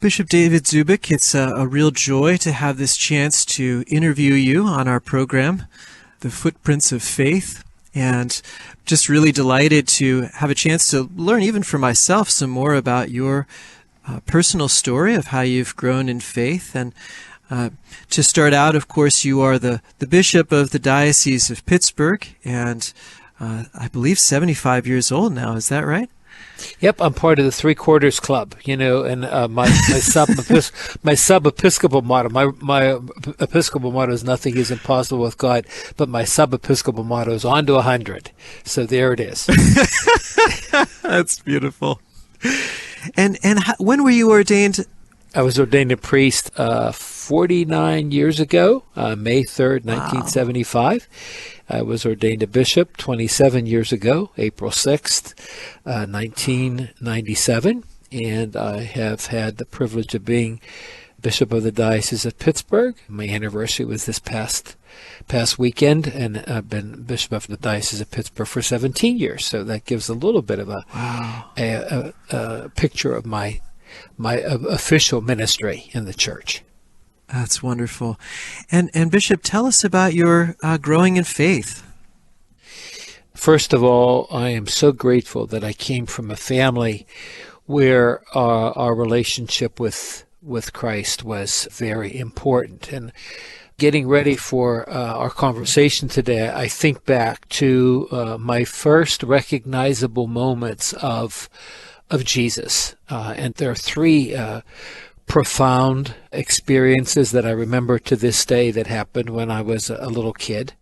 Bishop David Zubik, it's a real joy to have this chance to interview you on our program, The Footprints of Faith, and just really delighted to have a chance to learn, even for myself, some more about your personal story of how you've grown in faith. And to start out, of course, you are the Bishop of the Diocese of Pittsburgh, and I believe 75 years old now. Is that right? Yep, I'm part of the Three Quarters Club, and my sub-episcopal motto, my episcopal motto is nothing is impossible with God, but my sub-episcopal motto is on to 100. So there it is. That's beautiful. And when were you ordained? I was ordained a priest 49 years ago, May 3rd, 1975. I was ordained a bishop 27 years ago, April 6th, 1997, and I have had the privilege of being Bishop of the Diocese of Pittsburgh. My anniversary was this past weekend, and I've been Bishop of the Diocese of Pittsburgh for 17 years, so that gives a little bit of a picture of my official ministry in the church. That's wonderful. And Bishop, tell us about your growing in faith. First of all, I am so grateful that I came from a family where our relationship with Christ was very important. And getting ready for our conversation today, I think back to my first recognizable moments of Jesus. And there are three profound experiences that I remember to this day that happened when I was a little kid.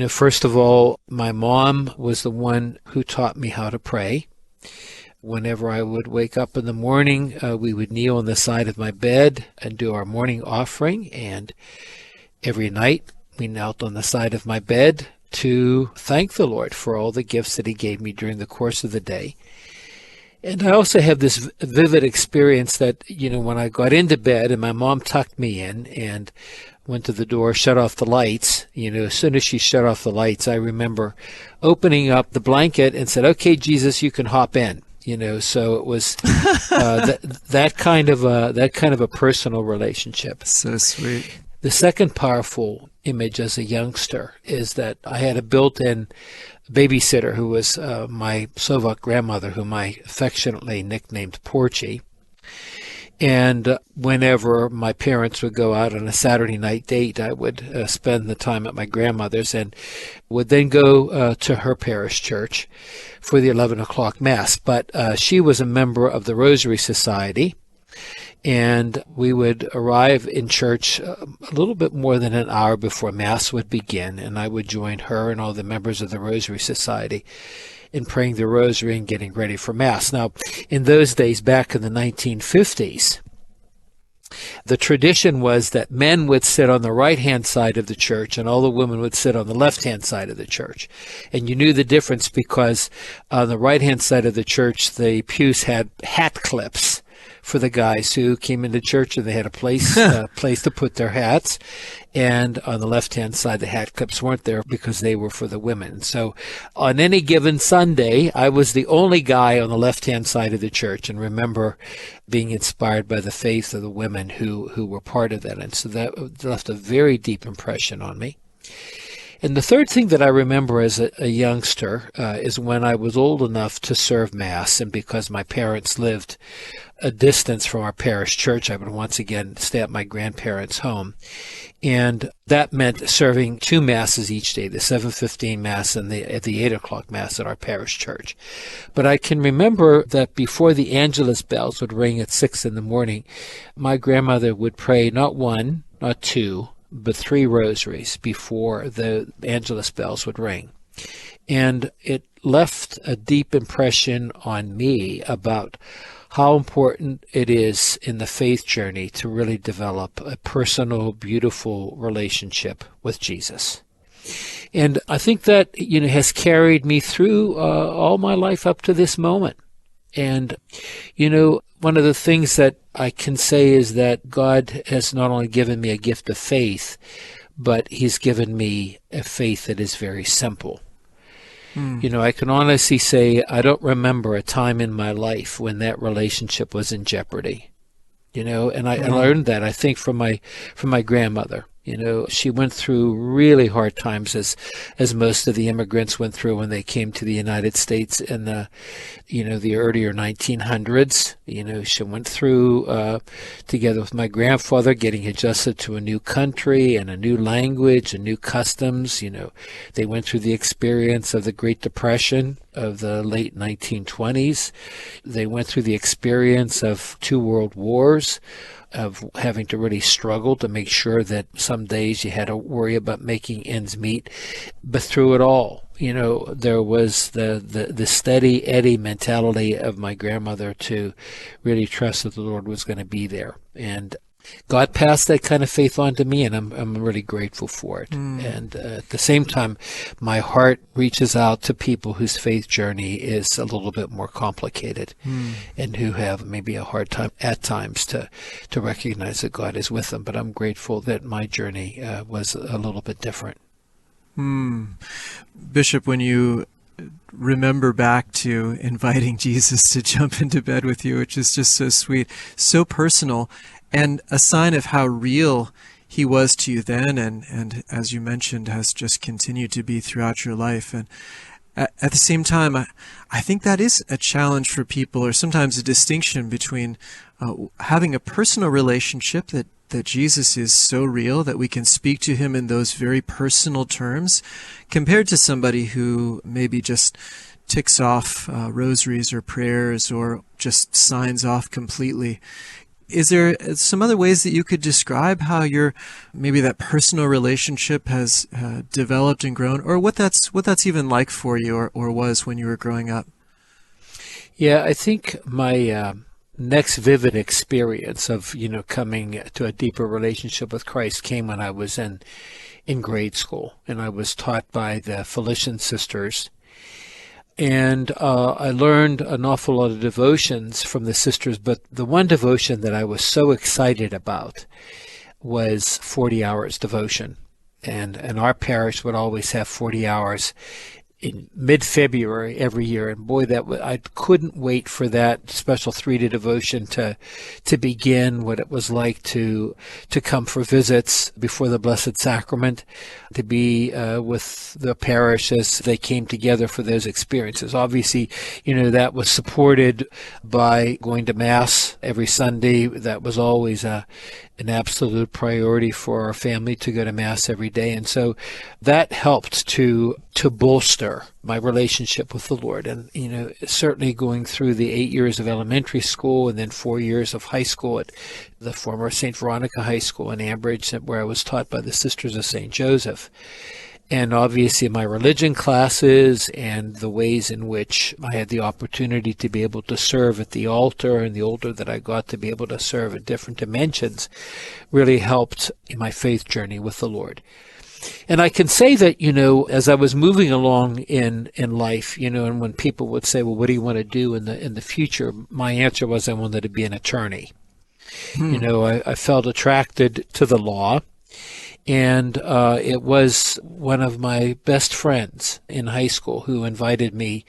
First of all, my mom was the one who taught me how to pray. Whenever I would wake up in the morning, we would kneel on the side of my bed and do our morning offering. And every night we knelt on the side of my bed to thank the Lord for all the gifts that he gave me during the course of the day. And I also have this vivid experience that, when I got into bed and my mom tucked me in and went to the door, shut off the lights, as soon as she shut off the lights, I remember opening up the blanket and said, "Okay, Jesus, you can hop in." So it was that kind of a personal relationship. So sweet. The second powerful image as a youngster is that I had a built-in babysitter who was my Slovak grandmother, whom I affectionately nicknamed Porchy. And whenever my parents would go out on a Saturday night date, I would spend the time at my grandmother's and would then go to her parish church for the 11 o'clock Mass. But she was a member of the Rosary Society, and we would arrive in church a little bit more than an hour before Mass would begin, and I would join her and all the members of the Rosary Society in praying the Rosary and getting ready for Mass. Now, in those days, back in the 1950s, the tradition was that men would sit on the right-hand side of the church and all the women would sit on the left-hand side of the church. And you knew the difference because on the right-hand side of the church, the pews had hat clips for the guys who came into church, and they had a place to put their hats. And on the left-hand side, the hat clips weren't there because they were for the women. So on any given Sunday, I was the only guy on the left-hand side of the church, and remember being inspired by the faith of the women who were part of that. And so that left a very deep impression on me. And the third thing that I remember as a youngster is when I was old enough to serve Mass, and because my parents lived a distance from our parish church, I would once again stay at my grandparents' home. And that meant serving two Masses each day, the 7:15 Mass and the 8 o'clock Mass at our parish church. But I can remember that before the Angelus bells would ring at 6 in the morning, my grandmother would pray not one, not two, but 3 rosaries before the Angelus bells would ring. And it left a deep impression on me about how important it is in the faith journey to really develop a personal, beautiful relationship with Jesus. And I think that, has carried me through all my life up to this moment. And, one of the things that I can say is that God has not only given me a gift of faith, but he's given me a faith that is very simple. I can honestly say I don't remember a time in my life when that relationship was in jeopardy. And I learned that, I think, from my grandmother. She went through really hard times, as most of the immigrants went through when they came to the United States in the earlier 1900s. She went through, together with my grandfather, getting adjusted to a new country and a new language and new customs. They went through the experience of the Great Depression of the late 1920s. They went through the experience of 2 world wars, of having to really struggle to make sure that some days you had to worry about making ends meet. But through it all, there was the steady Eddie mentality of my grandmother to really trust that the Lord was going to be there. And God passed that kind of faith on to me, and I'm really grateful for it. And at the same time, my heart reaches out to people whose faith journey is a little bit more complicated and who have maybe a hard time at times to recognize that God is with them. But I'm grateful that my journey was a little bit different. Bishop, when you remember back to inviting Jesus to jump into bed with you, which is just so sweet, so personal, and a sign of how real he was to you then, and as you mentioned, has just continued to be throughout your life. And at the same time, I think that is a challenge for people, or sometimes a distinction between having a personal relationship that Jesus is so real that we can speak to him in those very personal terms, compared to somebody who maybe just ticks off rosaries or prayers or just signs off completely. Is there some other ways that you could describe how maybe that personal relationship has developed and grown, or what that's even like for you, or was when you were growing up? Yeah, I think my next vivid experience of coming to a deeper relationship with Christ came when I was in grade school, and I was taught by the Felician sisters. And I learned an awful lot of devotions from the sisters, but the one devotion that I was so excited about was 40 hours devotion. And our parish would always have 40 hours in mid-February every year. And boy, I couldn't wait for that special 3-day devotion to begin, what it was like to come for visits before the Blessed Sacrament, to be with the parish as they came together for those experiences. Obviously, that was supported by going to Mass every Sunday. That was always an absolute priority for our family, to go to Mass every day. And so that helped to bolster my relationship with the Lord. And, certainly going through the 8 years of elementary school and then 4 years of high school at the former St. Veronica High School in Ambridge, where I was taught by the Sisters of St. Joseph. And obviously my religion classes and the ways in which I had the opportunity to be able to serve at the altar, and the older that I got, to be able to serve at different dimensions, really helped in my faith journey with the Lord. And I can say that, as I was moving along in life, and when people would say, well, what do you want to do in the future? My answer was I wanted to be an attorney. I felt attracted to the law. And it was one of my best friends in high school who invited me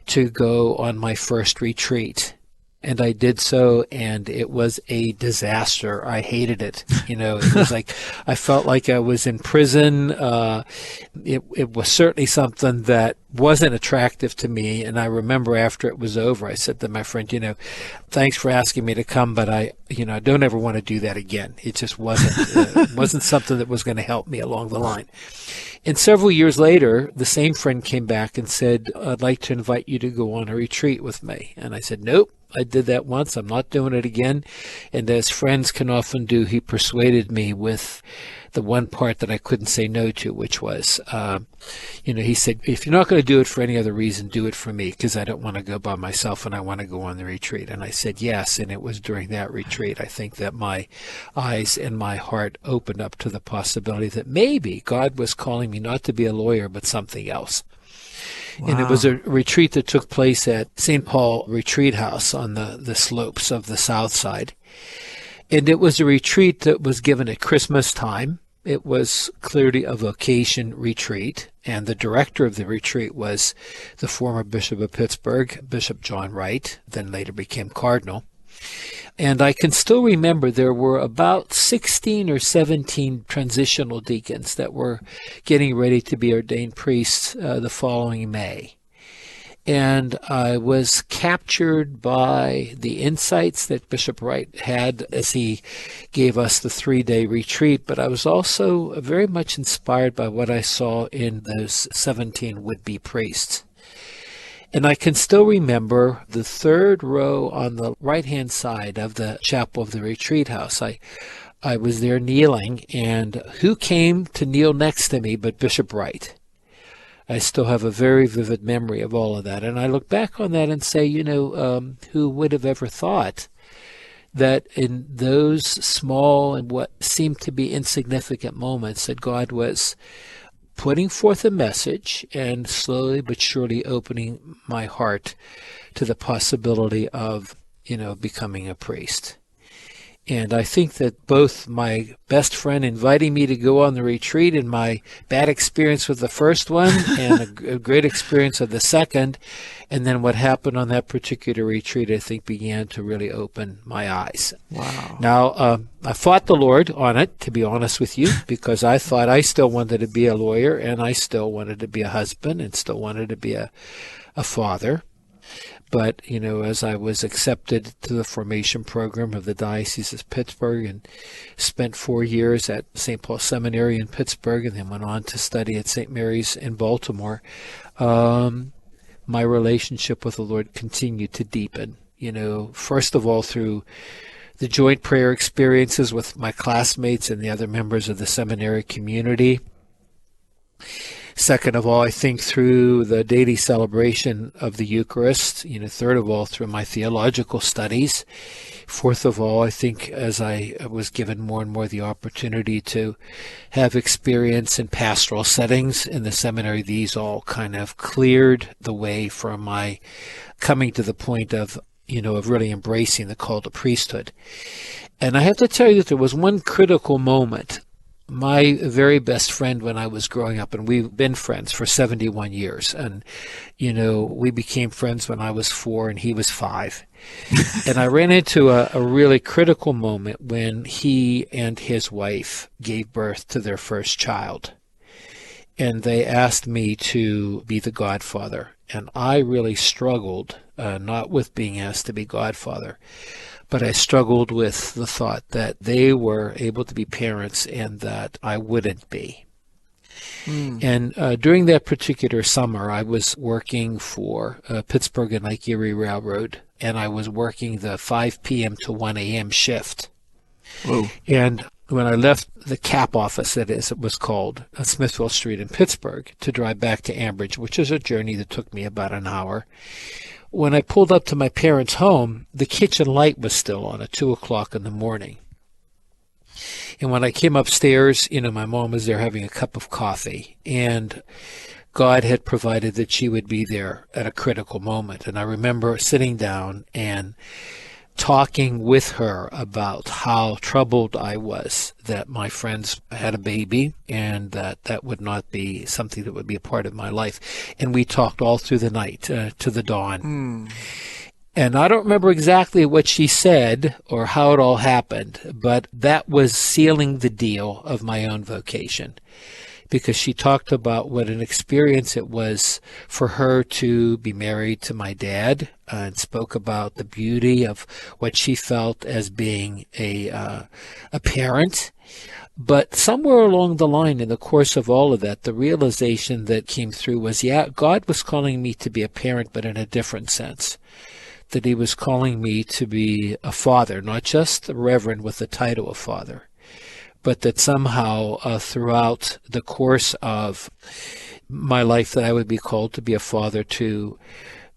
to go on my first retreat. And I did so, and it was a disaster. I hated it. It was like, I felt like I was in prison. It was certainly something that wasn't attractive to me. And I remember after it was over, I said to my friend, thanks for asking me to come, but I don't ever want to do that again. It just wasn't something that was going to help me along the line. And several years later, the same friend came back and said, I'd like to invite you to go on a retreat with me. And I said, nope. I did that once. I'm not doing it again. And as friends can often do, he persuaded me with the one part that I couldn't say no to, which was, he said, if you're not going to do it for any other reason, do it for me, because I don't want to go by myself and I want to go on the retreat. And I said yes. And it was during that retreat, I think, that my eyes and my heart opened up to the possibility that maybe God was calling me not to be a lawyer, but something else. Wow. And it was a retreat that took place at St. Paul Retreat House on the slopes of the south side. And it was a retreat that was given at Christmas time. It was clearly a vocation retreat. And the director of the retreat was the former Bishop of Pittsburgh, Bishop John Wright, then later became Cardinal. And I can still remember there were about 16 or 17 transitional deacons that were getting ready to be ordained priests the following May. And I was captured by the insights that Bishop Wright had as he gave us the 3-day retreat, but I was also very much inspired by what I saw in those 17 would-be priests. And I can still remember the third row on the right-hand side of the chapel of the retreat house. I was there kneeling, and who came to kneel next to me but Bishop Wright? I still have a very vivid memory of all of that. And I look back on that and say, who would have ever thought that in those small and what seemed to be insignificant moments that God was putting forth a message and slowly but surely opening my heart to the possibility of, becoming a priest. And I think that both my best friend inviting me to go on the retreat and my bad experience with the first one and a great experience of the second, and then what happened on that particular retreat, I think began to really open my eyes. Wow. Now, I fought the Lord on it, to be honest with you, because I thought I still wanted to be a lawyer and I still wanted to be a husband and still wanted to be a father. But, as I was accepted to the formation program of the Diocese of Pittsburgh and spent 4 years at St. Paul Seminary in Pittsburgh and then went on to study at St. Mary's in Baltimore, my relationship with the Lord continued to deepen. First of all, through the joint prayer experiences with my classmates and the other members of the seminary community. Second of all, I think through the daily celebration of the Eucharist. Third of all, through my theological studies. Fourth of all, I think as I was given more and more the opportunity to have experience in pastoral settings in the seminary, these all kind of cleared the way for my coming to the point of really embracing the call to priesthood. And I have to tell you that there was one critical moment. My very best friend when I was growing up, and we've been friends for 71 years, and, we became friends when I was 4 and he was 5. And I ran into a really critical moment when he and his wife gave birth to their first child. And they asked me to be the godfather. And I really struggled, not with being asked to be godfather, but I struggled with the thought that they were able to be parents and that I wouldn't be. And during that particular summer, I was working for Pittsburgh and Lake Erie Railroad, and I was working the 5 p.m. to 1 a.m. shift. Whoa. And when I left the CAP office, that is, it was called, on Smithville Street in Pittsburgh, to drive back to Ambridge, which is a journey that took me about an hour, when I pulled up to my parents' home, the kitchen light was still on at 2 o'clock in the morning. And when I came upstairs, my mom was there having a cup of coffee, and God had provided that she would be there at a critical moment. And I remember sitting down and talking with her about how troubled I was that my friends had a baby and that would not be something that would be a part of my life. And we talked all through the night to the dawn. And I don't remember exactly what she said or how it all happened, but that was sealing the deal of my own vocation. Because she talked about what an experience it was for her to be married to my dad, and spoke about the beauty of what she felt as being a parent. But somewhere along the line, in the course of all of that, the realization that came through was, God was calling me to be a parent, but in a different sense. That he was calling me to be a father, not just a reverend with the title of father, but that somehow throughout the course of my life that I would be called to be a father to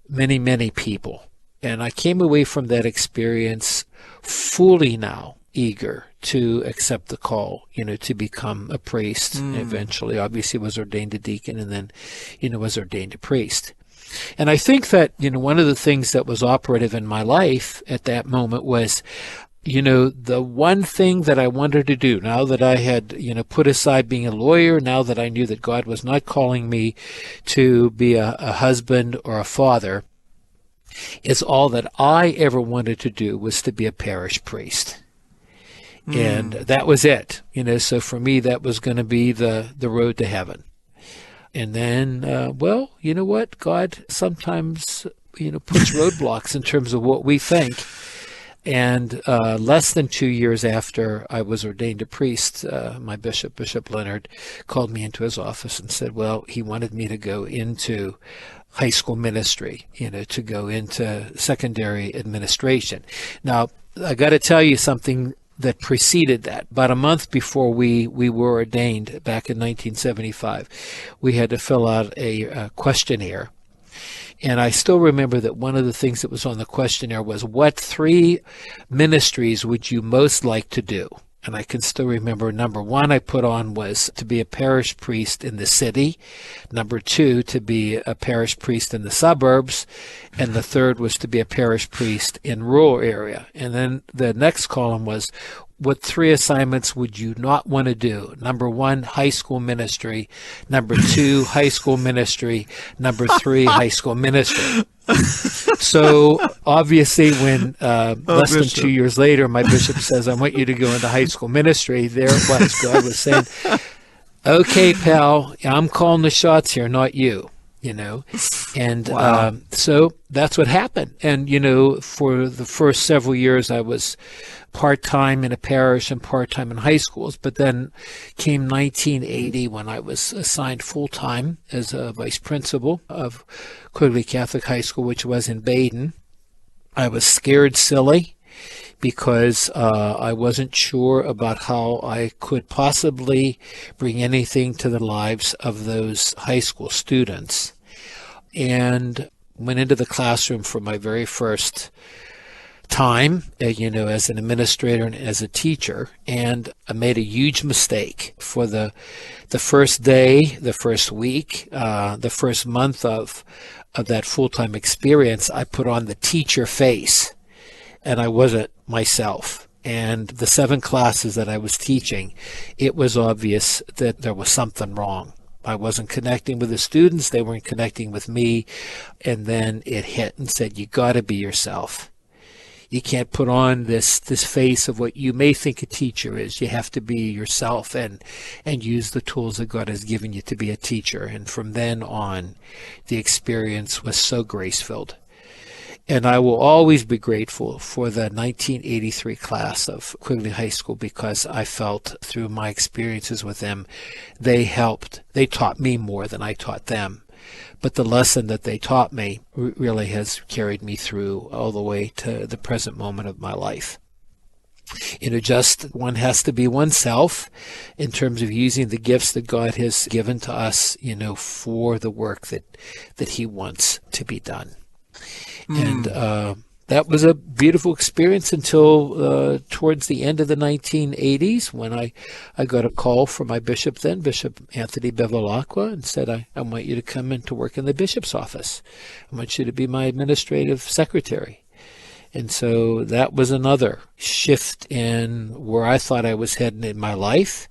many, many people. And I came away from that experience fully now eager to accept the call, to become a priest. Eventually, obviously, was ordained a deacon and then, was ordained a priest. And I think that, one of the things that was operative in my life at that moment was, the one thing that I wanted to do, now that I had, put aside being a lawyer, now that I knew that God was not calling me to be a husband or a father, is all that I ever wanted to do was to be a parish priest. And that was it. So for me, that was going to be the road to heaven. And then, well, you know what? God sometimes, puts roadblocks in terms of what we think. And less than 2 years after I was ordained a priest, my bishop, Bishop Leonard, called me into his office and said, well, he wanted me to go into high school ministry, to go into secondary administration. Now, I got to tell you something that preceded that. About a month before we were ordained back in 1975, we had to fill out a questionnaire. And I still remember that one of the things that was on the questionnaire was, what 3 ministries would you most like to do? And I can still remember number 1 I put on was to be a parish priest in the city. Number 2, to be a parish priest in the suburbs. And the third was to be a parish priest in rural area. And then the next column was, what 3 assignments would you not want to do? Number 1, high school ministry. Number 2, high school ministry. Number 3, high school ministry. So obviously when less than 2 years later, my bishop says, I want you to go into high school ministry, there it was. God was saying, okay, pal, I'm calling the shots here, not you. And Wow. So that's what happened. And, for the first several years, I was part-time in a parish and part-time in high schools. But then came 1980 when I was assigned full-time as a vice principal of Quigley Catholic High School, which was in Baden. I was scared silly because I wasn't sure about how I could possibly bring anything to the lives of those high school students. And went into the classroom for my very first time, as an administrator and as a teacher, and I made a huge mistake. For the first day, the first week, the first month of that full-time experience, I put on the teacher face, and I wasn't myself. And the 7 classes that I was teaching, it was obvious that there was something wrong. I wasn't connecting with the students, they weren't connecting with me, and then it hit and said, you got to be yourself. You can't put on this face of what you may think a teacher is. You have to be yourself and use the tools that God has given you to be a teacher. And from then on, the experience was so grace-filled. And I will always be grateful for the 1983 class of Quigley High School, because I felt through my experiences with them, they helped. They taught me more than I taught them. But the lesson that they taught me really has carried me through all the way to the present moment of my life. Just one has to be oneself in terms of using the gifts that God has given to us, for the work that He wants to be done. And that was a beautiful experience until towards the end of the 1980s, when I got a call from my bishop then, Bishop Anthony Bevilacqua, and said, I want you to come in to work in the bishop's office. I want you to be my administrative secretary. And so that was another shift in where I thought I was heading in my life,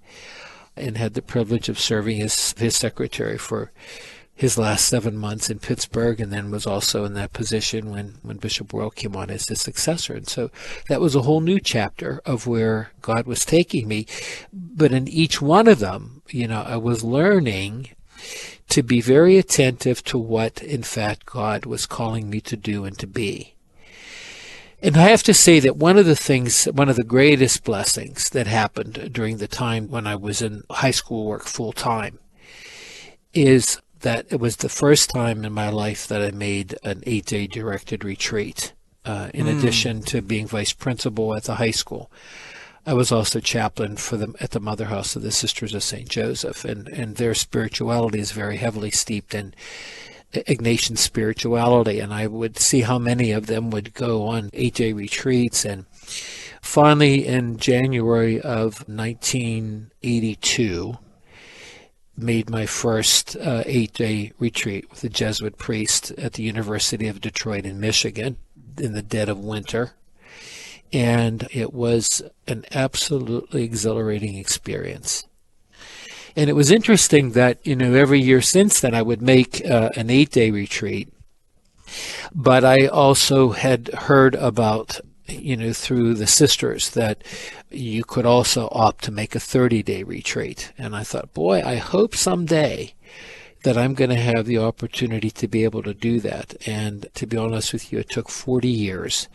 and had the privilege of serving as his secretary for his last 7 months in Pittsburgh, and then was also in that position when Bishop Royal came on as his successor. And so that was a whole new chapter of where God was taking me. But in each one of them, I was learning to be very attentive to what, in fact, God was calling me to do and to be. And I have to say that one of the greatest blessings that happened during the time when I was in high school work full time is that it was the first time in my life that I made an 8-day directed retreat. In addition to being vice principal at the high school, I was also chaplain at the Mother House of the Sisters of St. Joseph, and their spirituality is very heavily steeped in Ignatian spirituality, and I would see how many of them would go on 8-day retreats. And finally, in January of 1982, made my first 8-day retreat with a Jesuit priest at the University of Detroit in Michigan in the dead of winter. And it was an absolutely exhilarating experience. And it was interesting that, every year since then I would make an 8-day retreat. But I also had heard about, through the sisters, that you could also opt to make a 30-day retreat. And I thought, boy, I hope someday that I'm going to have the opportunity to be able to do that. And to be honest with you, it took 40 years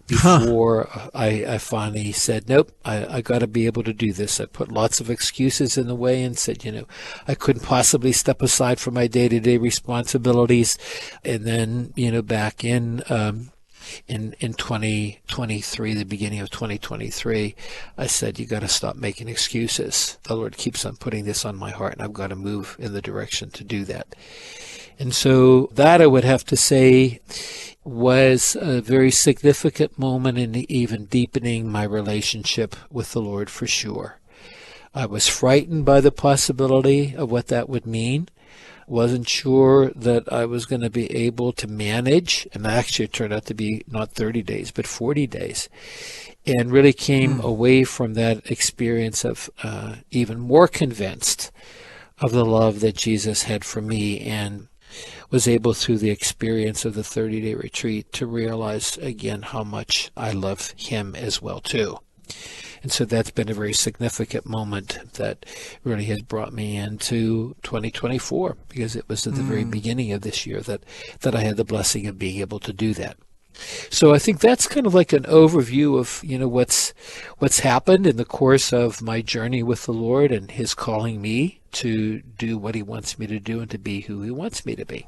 before I finally said, nope, I got to be able to do this. I put lots of excuses in the way and said, I couldn't possibly step aside from my day-to-day responsibilities. And then, back in 2023, the beginning of 2023, I said, you got to stop making excuses. The Lord keeps on putting this on my heart, and I've got to move in the direction to do that. And so that, I would have to say, was a very significant moment in even deepening my relationship with the Lord, for sure. I was frightened by the possibility of what that would mean. Wasn't sure that I was going to be able to manage, and actually it turned out to be not 30 days, but 40 days. And really came away from that experience of even more convinced of the love that Jesus had for me, and was able, through the experience of the 30-day retreat, to realize again how much I love him as well too. And so that's been a very significant moment that really has brought me into 2024, because it was at the very beginning of this year that I had the blessing of being able to do that. So I think that's kind of like an overview of, what's happened in the course of my journey with the Lord, and his calling me to do what he wants me to do and to be who he wants me to be.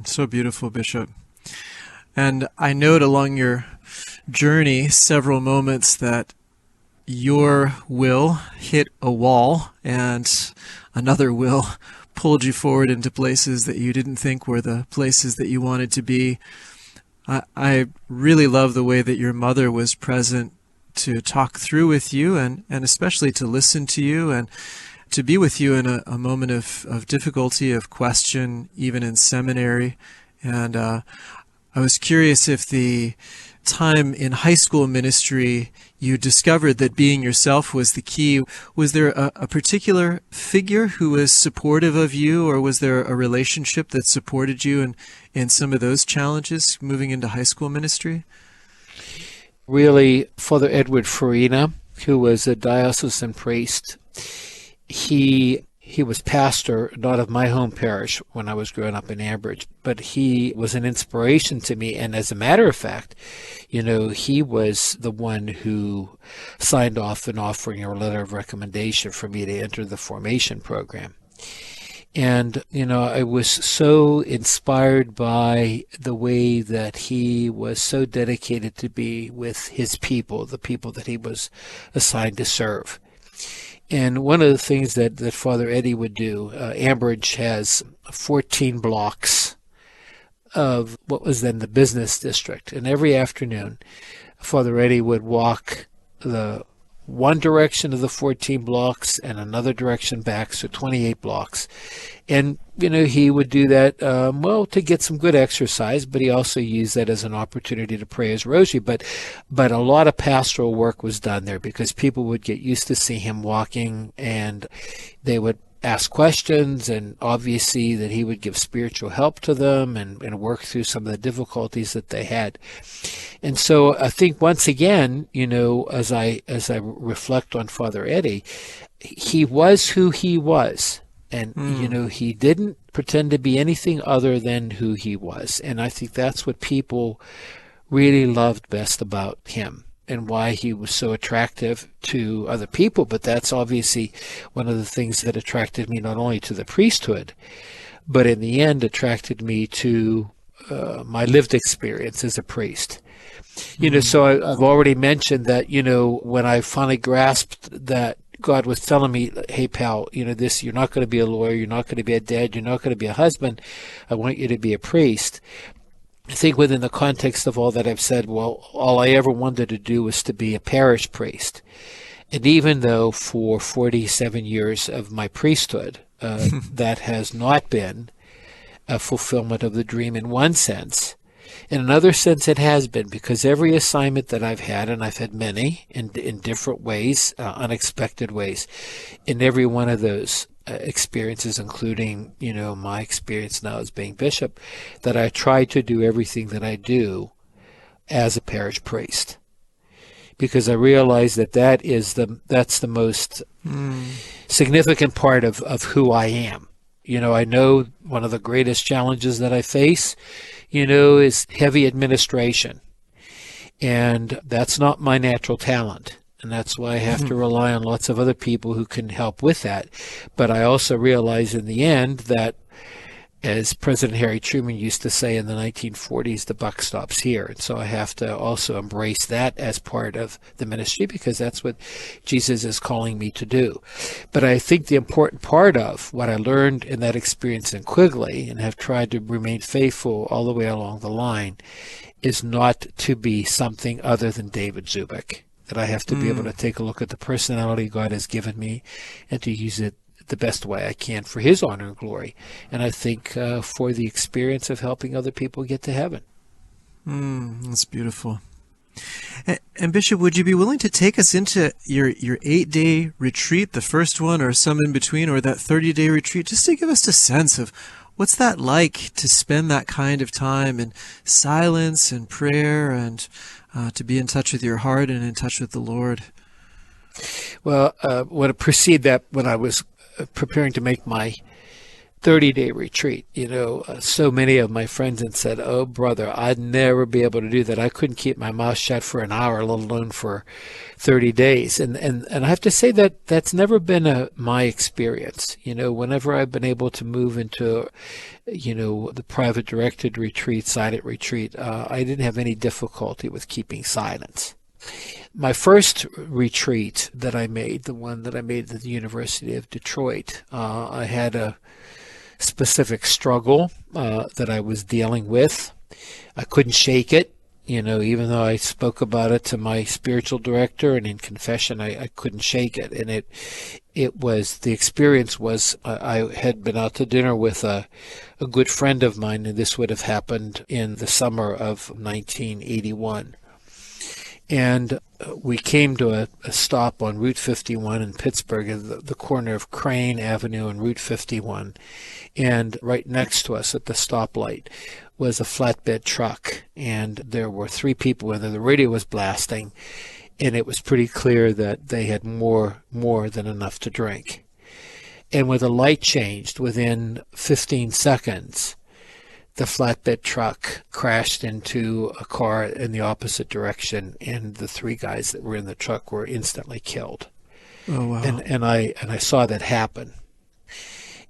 So beautiful, Bishop. And I note along your journey several moments that your will hit a wall and another will pulled you forward into places that you didn't think were the places that you wanted to be. I really love the way that your mother was present to talk through with you, and especially to listen to you and to be with you in a moment of difficulty, of question, even in seminary. And I was curious if the time in high school ministry you discovered that being yourself was the key. Was there a particular figure who was supportive of you, or was there a relationship that supported you in some of those challenges moving into high school ministry? Really, Father Edward Farina, who was a diocesan priest, he was pastor, not of my home parish when I was growing up in Ambridge, but he was an inspiration to me. And as a matter of fact, he was the one who signed off an offering or letter of recommendation for me to enter the formation program. And, I was so inspired by the way that he was so dedicated to be with his people, the people that he was assigned to serve. And one of the things that Father Eddie would do, Ambridge has 14 blocks of what was then the business district. And every afternoon, Father Eddie would walk the one direction of the 14 blocks and another direction back, so 28 blocks. And, he would do that, to get some good exercise, but he also used that as an opportunity to pray his rosary. But a lot of pastoral work was done there, because people would get used to see him walking, and they would ask questions, and obviously that he would give spiritual help to them and work through some of the difficulties that they had. And so I think once again, as I reflect on Father Eddie, he was who he was. And, he didn't pretend to be anything other than who he was. And I think that's what people really loved best about him, and why he was so attractive to other people. But that's obviously one of the things that attracted me not only to the priesthood, but in the end attracted me to my lived experience as a priest. So I've already mentioned that, when I finally grasped that God was telling me, hey, pal, you're not going to be a lawyer, you're not going to be a dad, you're not going to be a husband, I want you to be a priest. I think within the context of all that I've said, all I ever wanted to do was to be a parish priest. And even though for 47 years of my priesthood, that has not been a fulfillment of the dream in one sense, in another sense it has been, because every assignment that I've had, and I've had many in different ways, unexpected ways, in every one of those, experiences, including, my experience now as being bishop, that I try to do everything that I do as a parish priest, because I realize that's the most significant part of who I am. I know one of the greatest challenges that I face, is heavy administration. And that's not my natural talent. And that's why I have to rely on lots of other people who can help with that. But I also realize in the end that, as President Harry Truman used to say in the 1940s, the buck stops here. And so I have to also embrace that as part of the ministry, because that's what Jesus is calling me to do. But I think the important part of what I learned in that experience in Quigley, and have tried to remain faithful all the way along the line, is not to be something other than David Zubik. That I have to be able to take a look at the personality God has given me and to use it the best way I can for His honor and glory. And I think for the experience of helping other people get to heaven. That's beautiful. And Bishop, would you be willing to take us into your 8-day retreat, the first one, or some in between, or that 30-day retreat, just to give us a sense of what's that like to spend that kind of time in silence and prayer, and to be in touch with your heart and in touch with the Lord? Well, when I was preparing to make my 30-day retreat, so many of my friends had said, "Oh, brother, I'd never be able to do that. I couldn't keep my mouth shut for an hour, let alone for 30 days." And I have to say that that's never been my experience. Whenever I've been able to move into, the private directed retreat, silent retreat, I didn't have any difficulty with keeping silence. My first retreat that I made, the one that I made at the University of Detroit, I had a specific struggle that I was dealing with. I couldn't shake it, even though I spoke about it to my spiritual director and in confession, I couldn't shake it. And the experience was, I had been out to dinner with a good friend of mine, and this would have happened in the summer of 1981. And we came to a stop on Route 51 in Pittsburgh, at the corner of Crane Avenue and Route 51. And right next to us at the stoplight was a flatbed truck. And there were 3 people in there. The radio was blasting. And it was pretty clear that they had more than enough to drink. And when the light changed, within 15 seconds, the flatbed truck crashed into a car in the opposite direction, and the 3 guys that were in the truck were instantly killed. Oh, wow. And I saw that happen.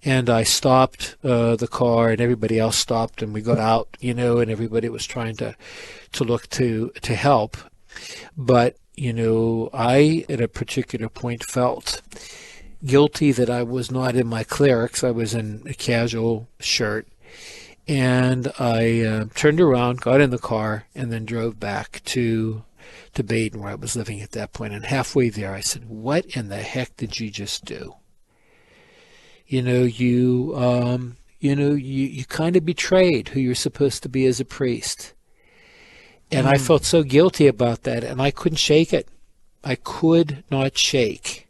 And I stopped the car, and everybody else stopped, and we got out, and everybody was trying to look to help. But, I, at a particular point, felt guilty that I was not in my clerics. I was in a casual shirt. And I turned around, got in the car, and then drove back to Baden, where I was living at that point. And halfway there, I said, "What in the heck did you just do? You kind of betrayed who you're supposed to be as a priest." And I felt so guilty about that, and I couldn't shake it. I could not shake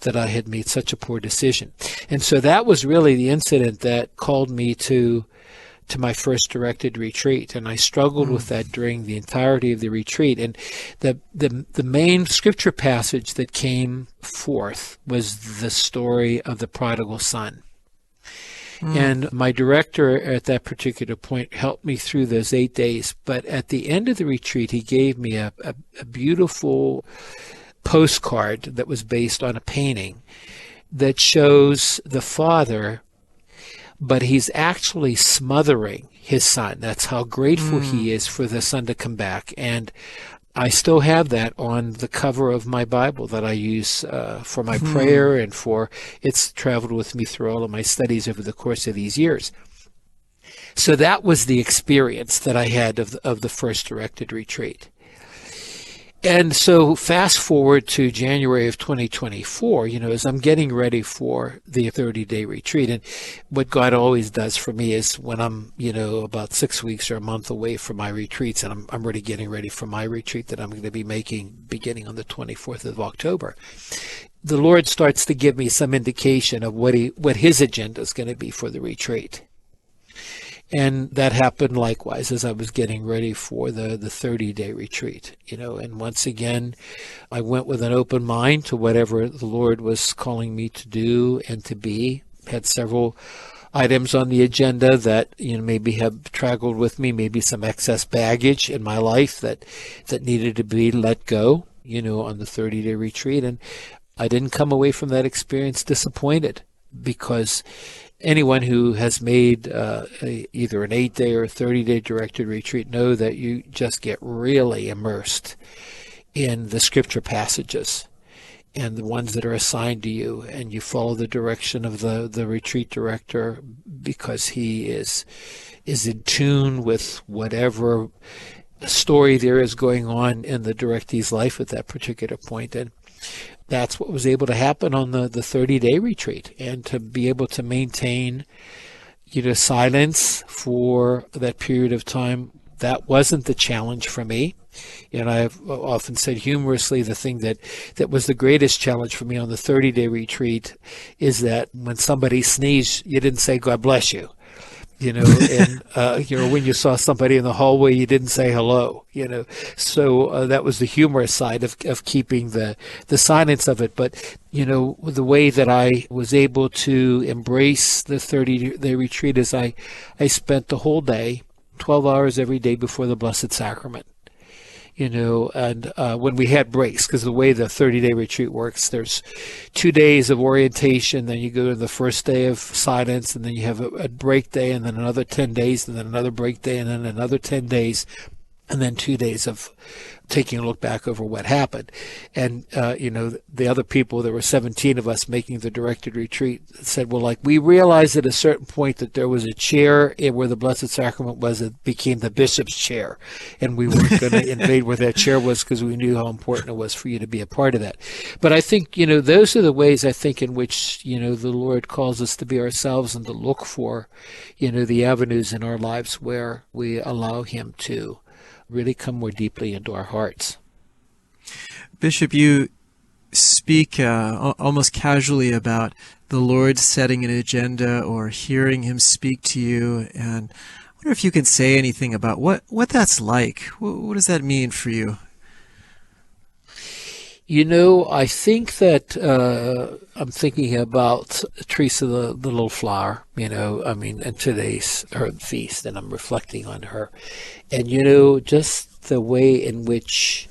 that I had made such a poor decision. And so that was really the incident that called me to my first directed retreat, and I struggled with that during the entirety of the retreat. And the main scripture passage that came forth was the story of the prodigal son. And my director at that particular point helped me through those 8 days. But at the end of the retreat, he gave me a beautiful postcard that was based on a painting that shows the father, but he's actually smothering his son. That's how grateful he is for the son to come back. And I still have that on the cover of my Bible that I use for my prayer, and it's traveled with me through all of my studies over the course of these years. So that was the experience that I had of the first directed retreat. And so fast forward to January of 2024, as I'm getting ready for the 30-day retreat, and what God always does for me is when I'm, about 6 weeks or a month away from my retreats, and I'm already getting ready for my retreat that I'm going to be making beginning on the 24th of October, the Lord starts to give me some indication of what his agenda is going to be for the retreat. And that happened likewise as I was getting ready for the 30-day retreat, and once again, I went with an open mind to whatever the Lord was calling me to do and to be. Had several items on the agenda that, maybe have trackled with me, maybe some excess baggage in my life that needed to be let go, on the 30-day retreat. And I didn't come away from that experience disappointed, because anyone who has made either an 8-day or a 30-day directed retreat know that you just get really immersed in the scripture passages and the ones that are assigned to you, and you follow the direction of the retreat director because he is in tune with whatever story there is going on in the directee's life at that particular point. And that's what was able to happen on the 30-day retreat, and to be able to maintain, silence for that period of time. That wasn't the challenge for me. And I've often said humorously, the thing that was the greatest challenge for me on the 30-day retreat is that when somebody sneezed, you didn't say, "God bless you." And when you saw somebody in the hallway, you didn't say hello, So that was the humorous side of keeping the silence of it. But, the way that I was able to embrace the 30-day retreat is I spent the whole day, 12 hours every day before the Blessed Sacrament. And when we had breaks, because the way the 30-day retreat works, there's 2 days of orientation, then you go to the first day of silence, and then you have a break day, and then another 10 days, and then another break day, and then another 10 days, and then 2 days of taking a look back over what happened. And, the other people, there were 17 of us making the directed retreat, said, well, we realized at a certain point that there was a chair where the Blessed Sacrament was, it became the bishop's chair. And we weren't going to invade where that chair was, because we knew how important it was for you to be a part of that. But I think, those are the ways I think in which, the Lord calls us to be ourselves and to look for, the avenues in our lives where we allow him to really come more deeply into our hearts. Bishop, you speak almost casually about the Lord setting an agenda or hearing him speak to you, and I wonder if you can say anything about what that's like. What does that mean for you? I think that I'm thinking about Teresa, the little flower, and today's her feast, and I'm reflecting on her. And, just the way in which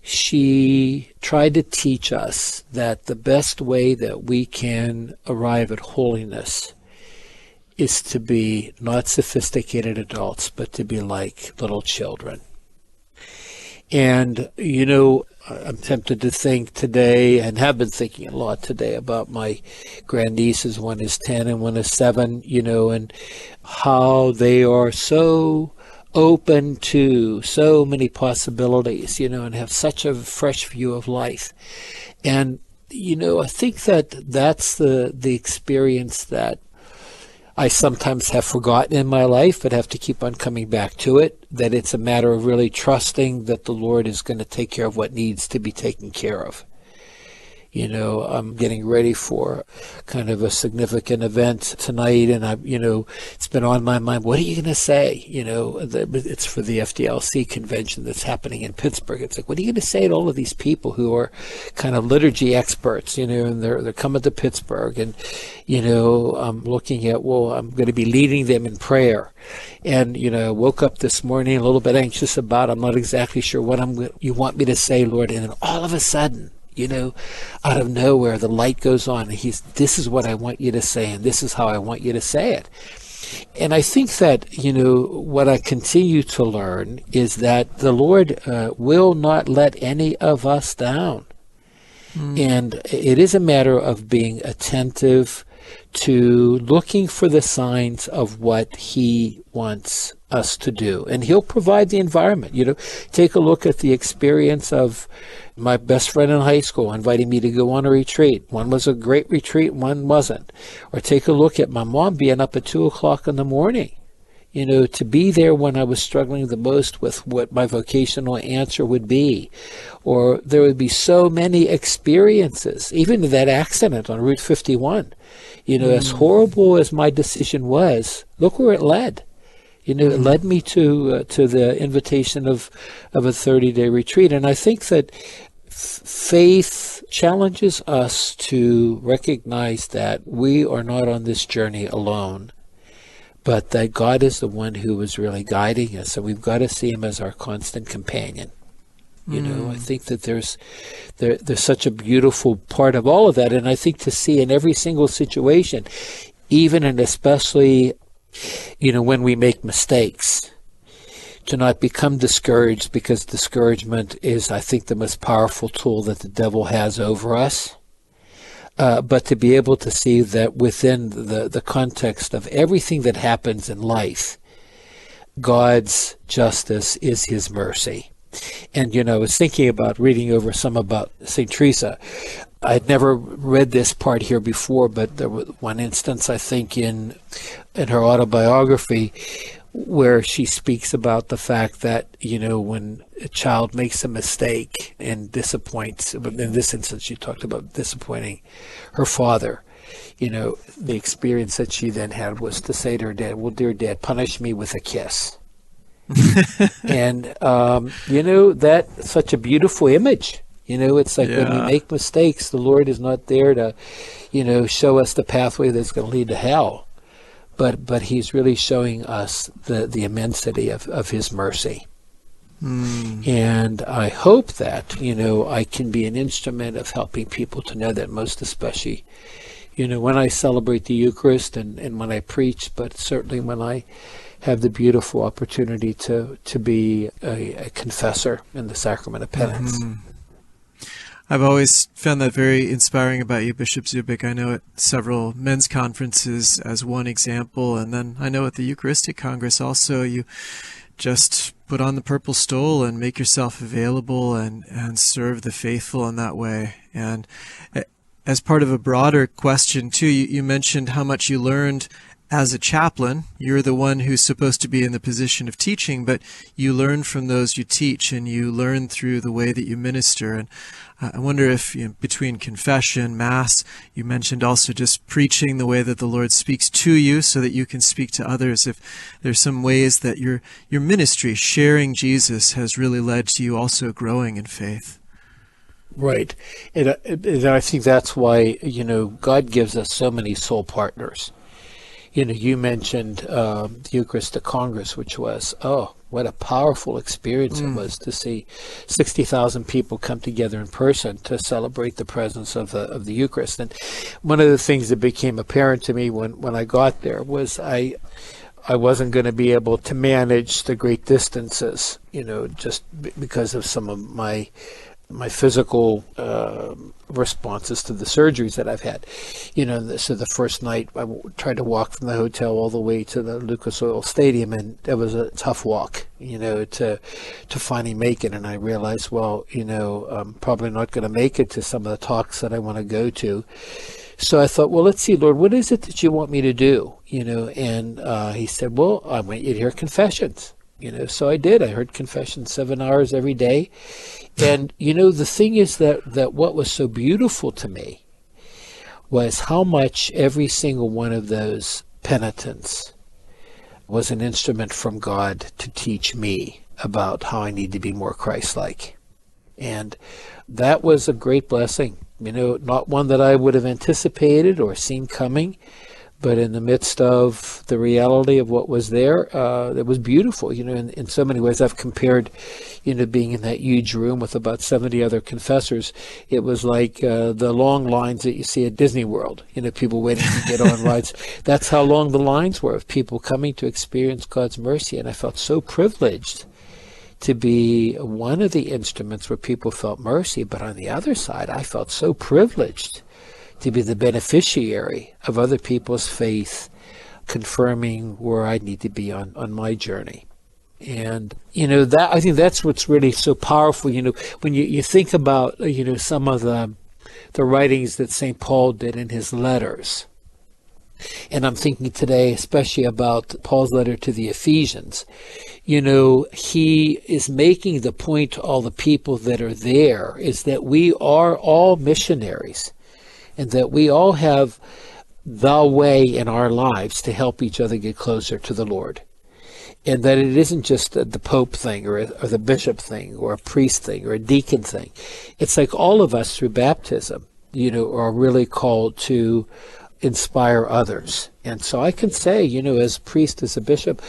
she tried to teach us that the best way that we can arrive at holiness is to be not sophisticated adults, but to be like little children. And, I'm tempted to think today, and have been thinking a lot today, about my grandnieces. One is 10 and one is 7, and how they are so open to so many possibilities, and have such a fresh view of life. And, I think that that's the experience that I sometimes have forgotten in my life, but have to keep on coming back to it, that it's a matter of really trusting that the Lord is going to take care of what needs to be taken care of. I'm getting ready for kind of a significant event tonight, and it's been on my mind. What are you going to say? It's for the FDLC convention that's happening in Pittsburgh. It's like, what are you going to say to all of these people who are kind of liturgy experts, and they're coming to Pittsburgh, and, I'm looking at, I'm going to be leading them in prayer. And, I woke up this morning a little bit anxious about, I'm not exactly sure what you want me to say, Lord. And then all of a sudden, out of nowhere, the light goes on, and this is what I want you to say, and this is how I want you to say it. And I think that, what I continue to learn is that the Lord will not let any of us down. And it is a matter of being attentive to looking for the signs of what he wants us to do, and he'll provide the environment. Take a look at the experience of my best friend in high school inviting me to go on a retreat. One was a great retreat, one wasn't. Or take a look at my mom being up at 2 o'clock in the morning, to be there when I was struggling the most with what my vocational answer would be. Or there would be so many experiences, even that accident on Route 51. As horrible as my decision was, look where it led. It led me to the invitation of a 30-day retreat. And I think that faith challenges us to recognize that we are not on this journey alone, but that God is the one who is really guiding us, and we've got to see him as our constant companion. I think that there's such a beautiful part of all of that, and I think to see in every single situation, even and especially, when we make mistakes, to not become discouraged, because discouragement is, I think, the most powerful tool that the devil has over us. But to be able to see that within the context of everything that happens in life, God's justice is his mercy. And, I was thinking about reading over some about St. Teresa. I had never read this part here before, but there was one instance, I think, in her autobiography where she speaks about the fact that, when a child makes a mistake and disappoints, in this instance she talked about disappointing her father, the experience that she then had was to say to her dad, well, dear Dad, punish me with a kiss. And, that's such a beautiful image. It's like when we make mistakes, the Lord is not there to, show us the pathway that's going to lead to hell. But he's really showing us the immensity of his mercy. And I hope that, I can be an instrument of helping people to know that, most especially, when I celebrate the Eucharist and when I preach, but certainly when I have the beautiful opportunity to be a confessor in the sacrament of penance. I've always found that very inspiring about you, Bishop Zubik. I know at several men's conferences as one example, and then I know at the Eucharistic Congress also, you just put on the purple stole and make yourself available and serve the faithful in that way. And as part of a broader question, too, you mentioned how much you learned as a chaplain. You're the one who's supposed to be in the position of teaching, but you learn from those you teach, and you learn through the way that you minister. And I wonder if between confession, Mass, you mentioned also just preaching the way that the Lord speaks to you so that you can speak to others, if there's some ways that your ministry, sharing Jesus, has really led to you also growing in faith. Right. And I think that's why, God gives us so many soul partners. You mentioned the Eucharistic Congress, which was, what a powerful experience it was to see 60,000 people come together in person to celebrate the presence of the Eucharist. And one of the things that became apparent to me when I got there was I wasn't going to be able to manage the great distances, just because of some of my physical responses to the surgeries that I've had. So the first night I tried to walk from the hotel all the way to the Lucas Oil Stadium, and it was a tough walk, to finally make it. And I realized, I'm probably not going to make it to some of the talks that I want to go to. So I thought, well, let's see, Lord, what is it that you want me to do? And he said, well, I want you to hear confessions. So I did. I heard confessions 7 hours every day. And, the thing is that what was so beautiful to me was how much every single one of those penitents was an instrument from God to teach me about how I need to be more Christ-like. And that was a great blessing, not one that I would have anticipated or seen coming, but in the midst of the reality of what was there, it was beautiful. In so many ways, I've compared, being in that huge room with about 70 other confessors. It was like the long lines that you see at Disney World, people waiting to get on rides. That's how long the lines were of people coming to experience God's mercy. And I felt so privileged to be one of the instruments where people felt mercy. But on the other side, I felt so privileged to be the beneficiary of other people's faith confirming where I need to be on my journey. And, that I think that's what's really so powerful, when you think about, some of the writings that St. Paul did in his letters. And I'm thinking today especially about Paul's letter to the Ephesians. He is making the point to all the people that are there is that we are all missionaries and that we all have the way in our lives to help each other get closer to the Lord. And that it isn't just the Pope thing or the Bishop thing or a priest thing or a deacon thing. It's like all of us through baptism, are really called to inspire others. And so I can say, as a priest, as a bishop,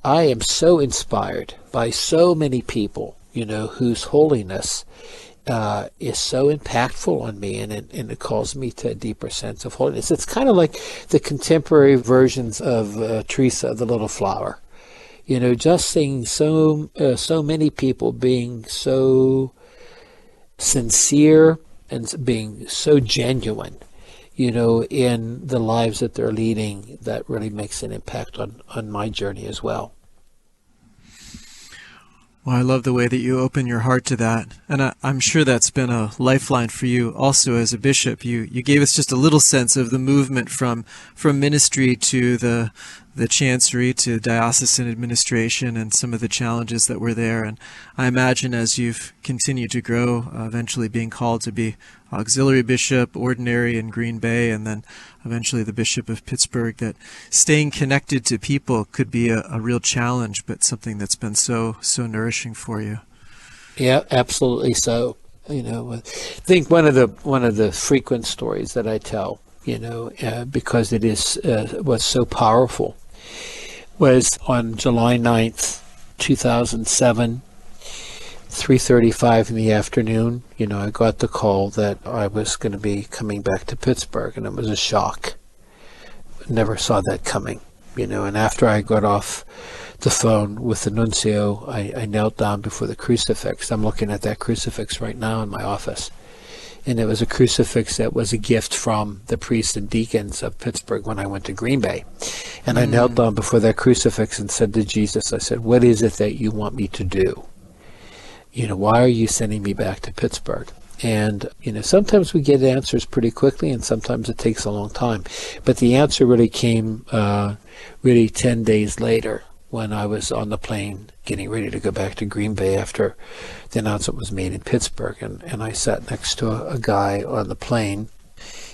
I am so inspired by so many people, whose holiness is so impactful on me, and it calls me to a deeper sense of holiness. It's kind of like the contemporary versions of Teresa the Little Flower. Just seeing so many people being so sincere and being so genuine, in the lives that they're leading, that really makes an impact on my journey as well. Well, I love the way that you open your heart to that. And I'm sure that's been a lifeline for you also as a bishop. You gave us just a little sense of the movement from ministry to the chancery to diocesan administration and some of the challenges that were there. And I imagine as you've continued to grow, eventually being called to be auxiliary bishop, ordinary in Green Bay, and then eventually the Bishop of Pittsburgh, that staying connected to people could be a real challenge, but something that's been so nourishing for you. Yeah, absolutely so. I think one of the frequent stories that I tell, because it was so powerful, was on July 9th, 2007, 3:35 in the afternoon. I got the call that I was going to be coming back to Pittsburgh, and it was a shock. Never saw that coming, and after I got off the phone with the nuncio, I knelt down before the crucifix. I'm looking at that crucifix right now in my office. And it was a crucifix that was a gift from the priests and deacons of Pittsburgh when I went to Green Bay. And I knelt down before that crucifix and said to Jesus, I said, what is it that you want me to do? Why are you sending me back to Pittsburgh? And, sometimes we get answers pretty quickly, and sometimes it takes a long time. But the answer really came 10 days later, when I was on the plane getting ready to go back to Green Bay after the announcement was made in Pittsburgh. And I sat next to a guy on the plane,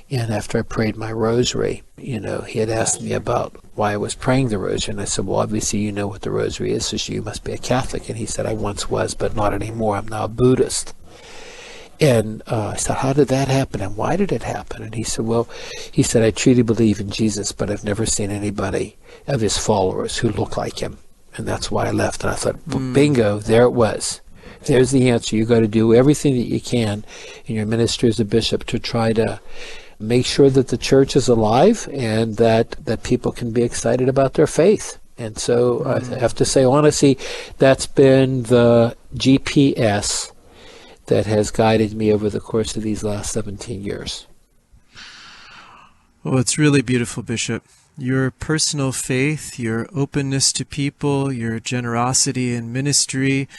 and after I prayed my rosary, he had asked me about why I was praying the rosary. And I said, well, obviously you know what the rosary is, so you must be a Catholic. And he said, I once was, but not anymore. I'm now a Buddhist. And I said, how did that happen, and why did it happen? And he said, I truly believe in Jesus, but I've never seen anybody of his followers who look like him. And that's why I left. And I thought, well, bingo, there it was. There's the answer. You got to do everything that you can in your ministry as a bishop to try to make sure that the church is alive and that people can be excited about their faith. And so I have to say, honestly, that's been the GPS that has guided me over the course of these last 17 years. Well, it's really beautiful, Bishop. Your personal faith, your openness to people, your generosity in ministry,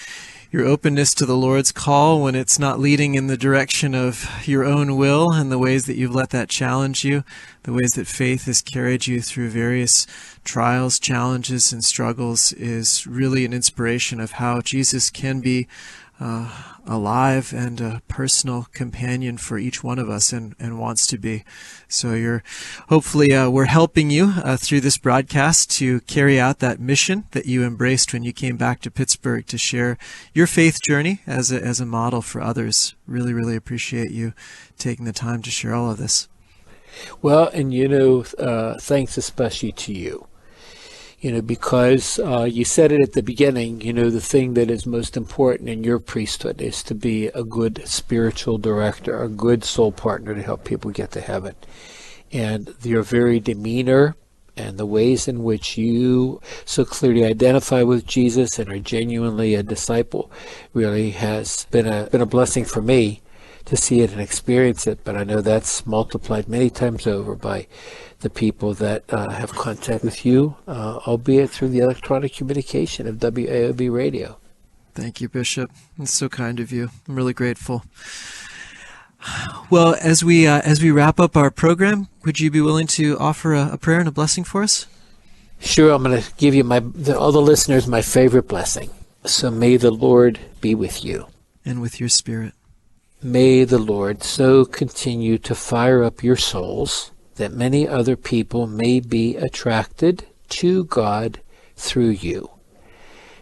your openness to the Lord's call when it's not leading in the direction of your own will, and the ways that you've let that challenge you, the ways that faith has carried you through various trials, challenges, and struggles is really an inspiration of how Jesus can be alive and a personal companion for each one of us, and wants to be. So hopefully we're helping you through this broadcast to carry out that mission that you embraced when you came back to Pittsburgh to share your faith journey as a model for others. Really, really appreciate you taking the time to share all of this. Well, and thanks especially to you. Because you said it at the beginning, the thing that is most important in your priesthood is to be a good spiritual director, a good soul partner to help people get to heaven. And your very demeanor and the ways in which you so clearly identify with Jesus and are genuinely a disciple really has been a blessing for me to see it and experience it, but I know that's multiplied many times over by the people that have contact with you, albeit through the electronic communication of WAOB radio. Thank you, Bishop. It's so kind of you. I'm really grateful. Well, as we wrap up our program, would you be willing to offer a prayer and a blessing for us? Sure, I'm going to give you all the listeners my favorite blessing. So may the Lord be with you. And with your spirit. May the Lord so continue to fire up your souls that many other people may be attracted to God through you.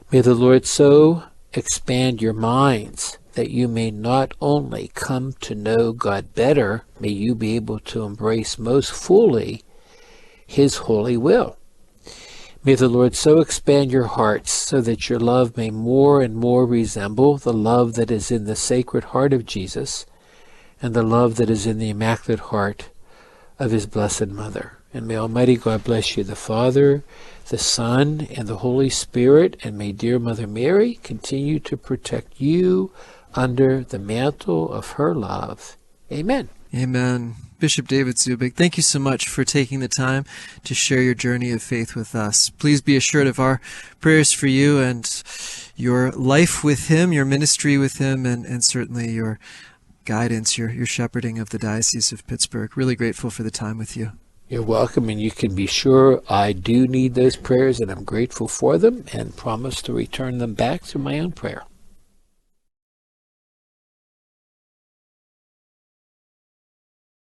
May the Lord so expand your minds that you may not only come to know God better, may you be able to embrace most fully His holy will. May the Lord so expand your hearts so that your love may more and more resemble the love that is in the Sacred Heart of Jesus and the love that is in the Immaculate Heart of His Blessed Mother. And may Almighty God bless you, the Father, the Son, and the Holy Spirit, and may dear Mother Mary continue to protect you under the mantle of her love. Amen. Amen. Bishop David Zubik, thank you so much for taking the time to share your journey of faith with us. Please be assured of our prayers for you and your life with Him, your ministry with Him, and certainly your guidance, your shepherding of the Diocese of Pittsburgh. Really grateful for the time with you. You're welcome, and you can be sure I do need those prayers, and I'm grateful for them, and promise to return them back through my own prayer.